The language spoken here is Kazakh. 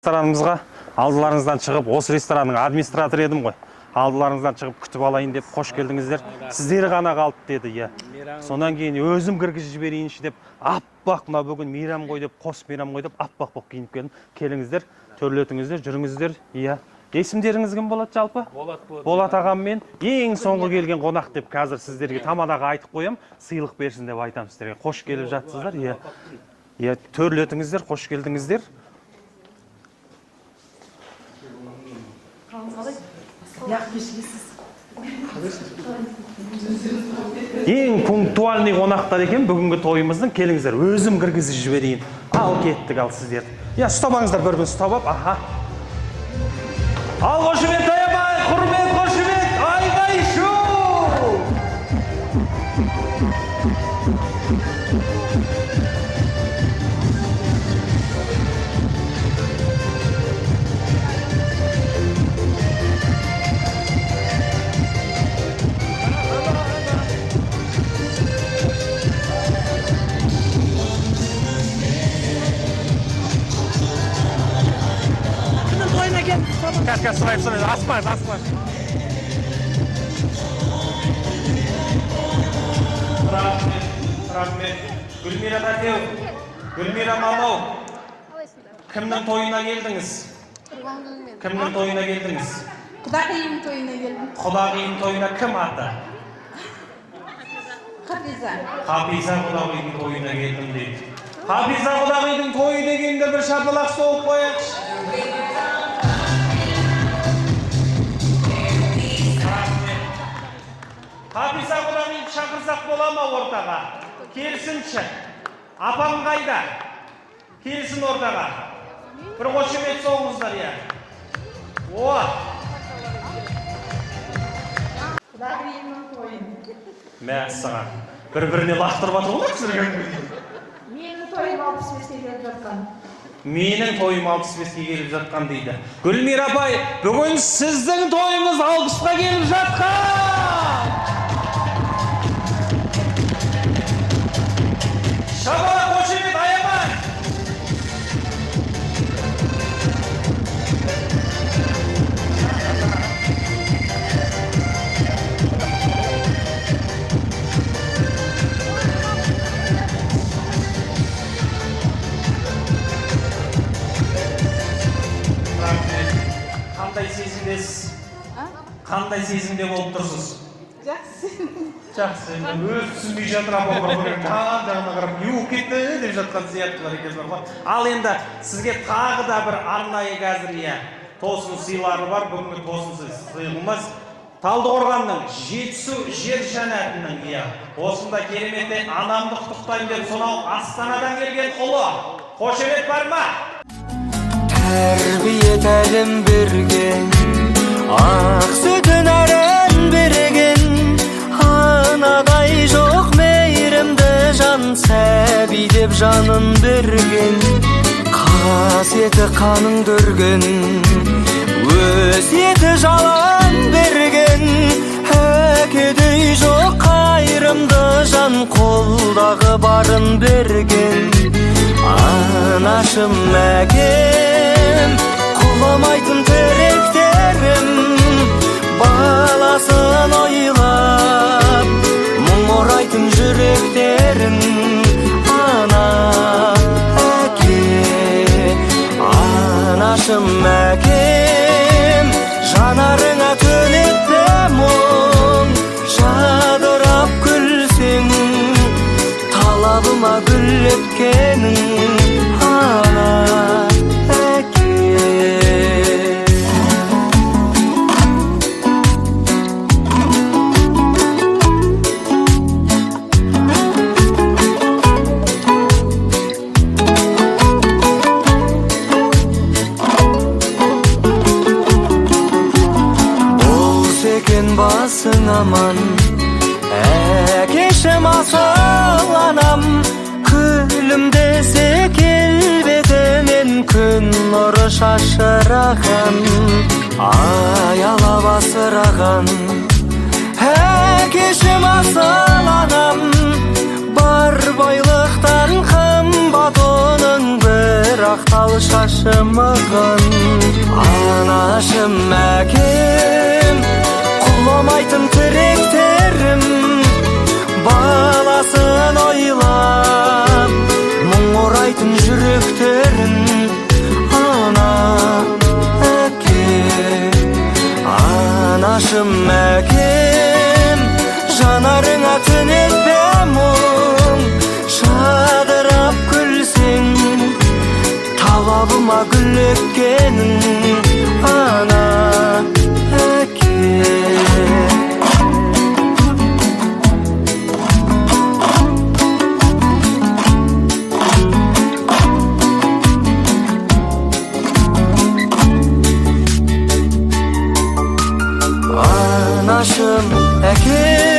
Ресторанымызға алдыларыңыздан шығып, осы ресторанның администраторы едім ғой. Алдыларыңыздан шығып күтіп алайын деп қош келдіңіздер. Сіздер ғана қалды деді, иә. Сонан кейін өзім кіргізіп жіберейінші деп, аппақ мына бүгін мейрам ғой деп, қос мейрам ғой деп, аппақ боп киініп келдім. Келіңіздер, төрлетіңіздер, жүріңіздер, иә. Есімдеріңіз кім болады жалпы? Болат ағаммен ең соңғы келген қонақ деп қазір сіздерге тамадаға айтып қоям, сыйлық берсін деп айтам сіздерге. Қош келіп жатсыздар, иә. Иә, төрлетіңіздер, қош келдіңіздер. Ең пунктуальный қонақтар екен бүгінгі тойымыздың. Келіңіздер, өзім кіргізіп жіберейін. Ал кеттік, ал сіздер. Я, ұстамаңыздар, бір-бір ұстап ап, аха. Ал қошемет аябай, құрмет қошемет, айғай шу! Кәс сұрайып сұрайды, аспаңыз, аспаңыз. Рахмет. Гүлмира Тәтеу, Гүлмира Мамау. Кімнің тойына келдіңіз? Кімнің тойына келдіңіз? Құдағиым тойына келдім. Құдағиым тойына кім аты? Хафиза. Хафиза құдағиым тойына келдім дейді. Хафиза құдағиым тойы дегенде бір шапалақ соғып қояқшы. Хафиза құдағиым шақырсақ бола ма ортаға? Келсінші. Апам қайда? Келсін ортаға. Бір қошемет соғыңыздар, я. О! Құдағиымның тойын. Мәссаған. Бір-біріне лақтырып атыр ғой сіздерге? Менің тойым 65-ке келіп жатқан. Менің тойым 65-ке келіп жатқан дейді. Гүлмира апай, бүгін сіздің тойыңыз 60-қа келіп жатқан! Шабала қошемет аямай! Қандай сезімдесіз? Қандай сезімде болып тұрсыз? Жақсы. Жақсы, өз түсінбей жатыр апамға жағына қарап, ю кетті деп жатқан сияқтылар екенсіздер ғой. Ал енді сізге тағы да бір арнайы қазір иә тосын сыйлары бар. Бүгінгі тосын сыйлығымыз Талдықорғанның Жетісу жер жанатының иә осында керемете анамды құттықтаймын деп сонау Астанадан келген ұлы. Қошемет бар ма? Тәрбие тәлім берген, ақ сүтін әрін берген, анадай жоқ мейірімді жан, сәби деп жанын берген, қасиеті қанын түрген, өсиеті жалын берген, әкедей жоқ қайырымды жан, қолдағы барын берген, анашым әкем, құламайтын тіректерім, баласын ойлап, мұң орайтын жүректерін, ана әке, анашым әкем, жанарыңа төнетті мұң, жадырап күлсең, талабыма гүл еткенің, ана әке. Болса екен басың аман, әкешім асыл анам, күлімдесе келбетінен күн нұры шашыраған, аялап асыраған, әкешім асыл анам, бар байлықтан қымбат оның бірақ тал шашымаған. Анашым әкем құламайтын тіректерім, баласын ойлап мұң орайтын жүректерін. Ана әкем, анашым әкем, жанарыңа түнетпе мұң, шадырап күлсең талабыма гүл еккенің. Ана әкем. Anашым әкем,